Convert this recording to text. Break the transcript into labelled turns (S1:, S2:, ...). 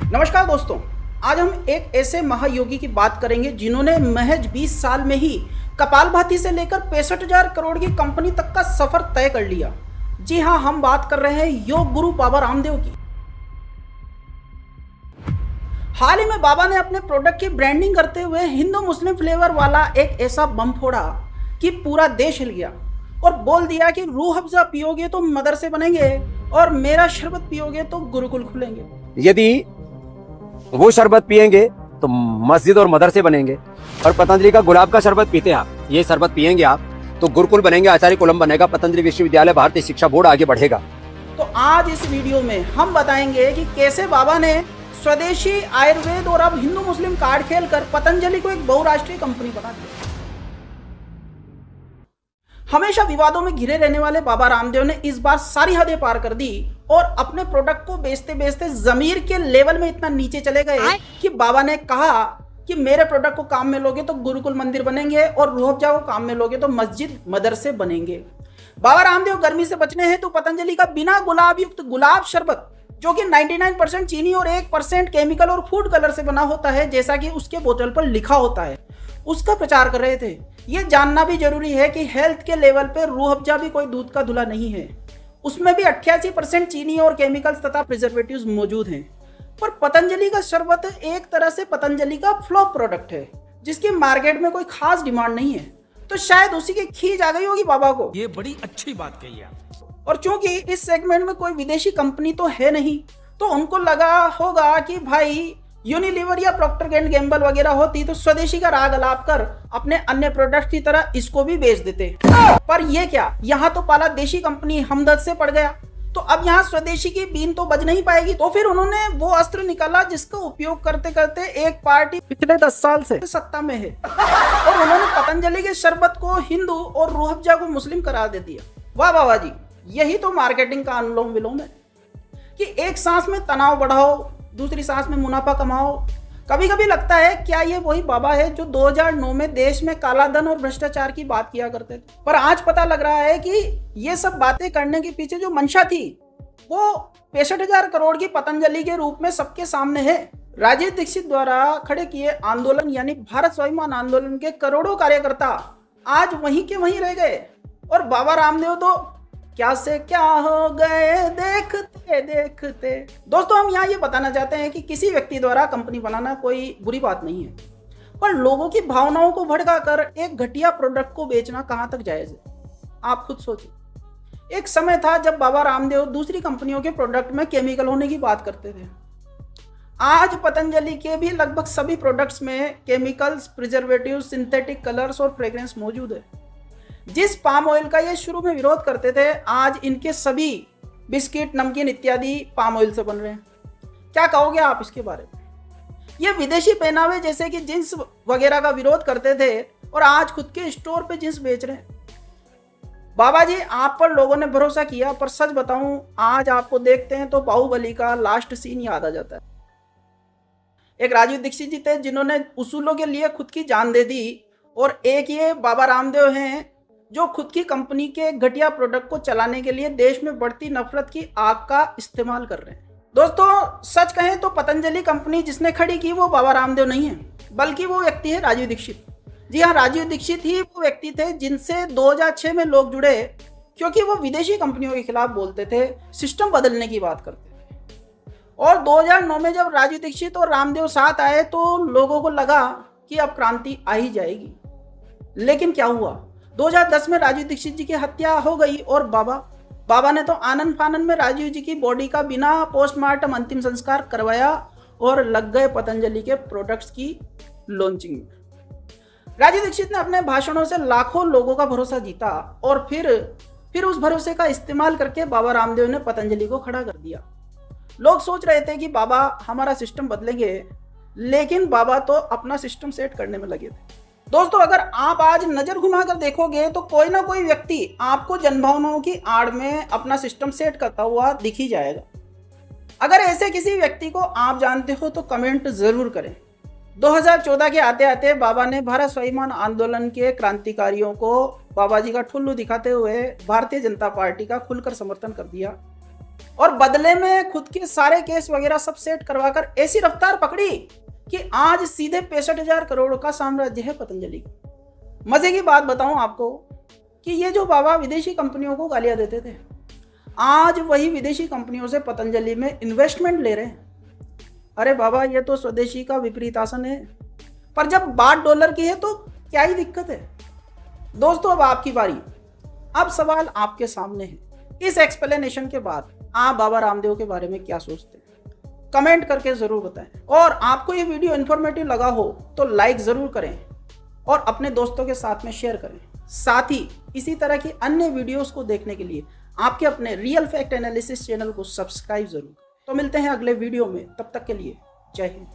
S1: नमस्कार दोस्तों, आज हम एक ऐसे महायोगी की बात करेंगे जिन्होंने महज 20 साल में ही कपालभाति से लेकर 65,000 करोड़ की कंपनी तक का सफर तय कर लिया। जी हां, हम बात कर रहे हैं योग गुरु बाबा रामदेव की। हाल ही में बाबा ने अपने प्रोडक्ट की ब्रांडिंग करते हुए हिंदू मुस्लिम फ्लेवर वाला एक ऐसा बम फोड़ा कि पूरा देश हिल गया और बोल दिया कि रूह अफ़ज़ा पियोगे तो मदरसे बनेंगे और मेरा शरबत पियोगे तो गुरुकुल खुलेंगे।
S2: यदि वो शरबत पिएंगे तो मस्जिद और मदरसे बनेंगे। और पतंजलि का गुलाब का शरबत पीते हैं आप, ये शरबत पिएंगे आप तो गुरुकुल बनेंगे, आचार्य कुलम बनेगा, पतंजलि विश्वविद्यालय, भारतीय शिक्षा बोर्ड आगे बढ़ेगा।
S1: तो आज इस वीडियो में हम बताएंगे कि कैसे बाबा ने स्वदेशी आयुर्वेद और अब हिंदू मुस्लिम कार्ड खेलकर पतंजलि को एक बहुराष्ट्रीय कंपनी बना दिया। हमेशा विवादों में घिरे रहने वाले बाबा रामदेव ने इस बार सारी हदें पार कर दी और अपने प्रोडक्ट को बेचते बेचते जमीर के लेवल में इतना नीचे चले गए कि बाबा ने कहा कि मेरे प्रोडक्ट को काम में लोगे तो गुरुकुल मंदिर बनेंगे और रूह अफ़ज़ा को काम में लोगे तो मस्जिद मदरसे बनेंगे। बाबा रामदेव गर्मी से बचने हैं तो पतंजलि का बिना गुलाब युक्त गुलाब शरबत, जो कि 99% चीनी और 1% केमिकल और फूड कलर से बना होता है, जैसा कि उसके बोतल पर लिखा होता है, उसका प्रचार कर रहे थे। ये जानना भी जरूरी है कि हेल्थ के लेवल पे रूह अफ़ज़ा भी कोई दूध का धुला नहीं है, उसमें भी 88% चीनी और केमिकल्स तथा प्रिजर्वेटिव्स मौजूद हैं। पर पतंजलि का शरबत एक तरह से पतंजलि का फ्लॉप प्रोडक्ट है जिसकी मार्केट में कोई खास डिमांड नहीं है, तो शायद उसी की खींच आ गई होगी बाबा को।
S3: ये बड़ी अच्छी बात कही आप।
S1: और चूंकि इस सेगमेंट में कोई विदेशी कंपनी तो है नहीं, तो उनको लगा होगा कि भाई यूनिलीवर या प्रॉक्टर एंड गैम्बल वगैरह होती तो स्वदेशी का राग अलाप कर अपने अन्य प्रोडक्ट की तरह इसको भी बेच देते। पर ये क्या, यहाँ तो पाला देशी कंपनी हमदर्द से पड़ गया, तो अब यहाँ स्वदेशी की बीन तो बज नहीं पाएगी। तो फिर उन्होंने वो अस्त्र निकाला जिसका उपयोग करते करते एक पार्टी पिछले 10 साल से सत्ता में है और उन्होंने पतंजलि के शरबत को हिंदू और रूह अफ़ज़ा को मुस्लिम करार दे दिया। वाह बाबा जी, यही तो मार्केटिंग का अनुलोम विलोम है कि एक सांस में तनाव बढ़ाओ, दूसरी सांस में मुनाफा कमाओ। कभी कभी लगता है क्या ये वही बाबा है जो 2009 में देश में काला धन और भ्रष्टाचार की बात किया करते थे। पर आज पता लग रहा है कि ये सब बातें करने के पीछे जो मंशा थी वो 65,000 करोड़ की पतंजलि के रूप में सबके सामने है। राजीव दीक्षित द्वारा खड़े किए आंदोलन यानी भारत स्वाभिमान आंदोलन के करोड़ों कार्यकर्ता आज वहीं के वहीं रह गए और बाबा रामदेव तो क्या से क्या हो गए देखते देखते। दोस्तों, हम यहाँ ये बताना चाहते हैं कि किसी व्यक्ति द्वारा कंपनी बनाना कोई बुरी बात नहीं है, पर लोगों की भावनाओं को भड़काकर एक घटिया प्रोडक्ट को बेचना कहाँ तक जायज है, आप खुद सोचिए। एक समय था जब बाबा रामदेव दूसरी कंपनियों के प्रोडक्ट में केमिकल होने की बात करते थे। आज पतंजलि के भी लगभग सभी प्रोडक्ट्स में केमिकल्स, प्रिजर्वेटिव, सिंथेटिक कलर्स और फ्रेग्रेंस मौजूद है। जिस पाम ऑयल का ये शुरू में विरोध करते थे, आज इनके सभी बिस्किट, नमकीन इत्यादि पाम ऑयल से बन रहे हैं। क्या कहोगे आप इसके बारे में? ये विदेशी पहनावे जैसे कि जींस वगैरह का विरोध करते थे और आज खुद के स्टोर पे जींस बेच रहे हैं। बाबा जी, आप पर लोगों ने भरोसा किया, पर सच बताऊं, आज आपको देखते हैं तो बाहुबली का लास्ट सीन याद आ जाता है। एक राजीव दीक्षित जी थे जिन्होंने उसूलों के लिए खुद की जान दे दी, और एक ये बाबा रामदेव हैं जो खुद की कंपनी के घटिया प्रोडक्ट को चलाने के लिए देश में बढ़ती नफरत की आग का इस्तेमाल कर रहे हैं। दोस्तों, सच कहें तो पतंजलि कंपनी जिसने खड़ी की वो बाबा रामदेव नहीं है, बल्कि वो व्यक्ति है राजीव दीक्षित। जी हाँ, राजीव दीक्षित ही वो व्यक्ति थे जिनसे 2006 में लोग जुड़े, क्योंकि वो विदेशी कंपनियों के खिलाफ बोलते थे, सिस्टम बदलने की बात करते थे। और 2009 में जब राजीव दीक्षित और रामदेव साथ आए तो लोगों को लगा कि अब क्रांति आ ही जाएगी। लेकिन क्या हुआ, 2010 में राजीव दीक्षित जी की हत्या हो गई और बाबा ने तो आनंद फानंद में राजीव जी की बॉडी का बिना पोस्टमार्टम अंतिम संस्कार करवाया और लग गए पतंजलि के प्रोडक्ट्स की लॉन्चिंग में। राजीव दीक्षित ने अपने भाषणों से लाखों लोगों का भरोसा जीता और फिर उस भरोसे का इस्तेमाल करके बाबा रामदेव ने पतंजलि को खड़ा कर दिया। लोग सोच रहे थे कि बाबा हमारा सिस्टम बदलेंगे, लेकिन बाबा तो अपना सिस्टम सेट करने में लगे थे। दोस्तों, अगर आप आज नजर घुमाकर देखोगे तो कोई ना कोई व्यक्ति आपको जनभावनाओं की आड़ में अपना सिस्टम सेट करता हुआ दिख ही जाएगा। अगर ऐसे किसी व्यक्ति को आप जानते हो तो कमेंट जरूर करें। 2014 के आते आते बाबा ने भारत स्वाभिमान आंदोलन के क्रांतिकारियों को बाबा जी का ठुल्लू दिखाते हुए भारतीय जनता पार्टी का खुलकर समर्थन कर दिया और बदले में खुद के सारे केस वगैरह सब सेट करवाकर ऐसी रफ्तार पकड़ी कि आज सीधे 65,000 करोड़ का साम्राज्य है पतंजलि का। मजे की बात बताऊं आपको कि ये जो बाबा विदेशी कंपनियों को गालियां देते थे, आज वही विदेशी कंपनियों से पतंजलि में इन्वेस्टमेंट ले रहे हैं। अरे बाबा, ये तो स्वदेशी का विपरीत आसन है। पर जब बात डॉलर की है तो क्या ही दिक्कत है। दोस्तों, अब आपकी बारी। अब सवाल आपके सामने है। इस एक्सप्लेनेशन के बाद आप बाबा रामदेव के बारे में क्या सोचते हैं? कमेंट करके जरूर बताएं। और आपको ये वीडियो इन्फॉर्मेटिव लगा हो तो लाइक जरूर करें और अपने दोस्तों के साथ में शेयर करें। साथ ही इसी तरह की अन्य वीडियोस को देखने के लिए आपके अपने रियल फैक्ट एनालिसिस चैनल को सब्सक्राइब जरूर। तो मिलते हैं अगले वीडियो में, तब तक के लिए जय हिंद।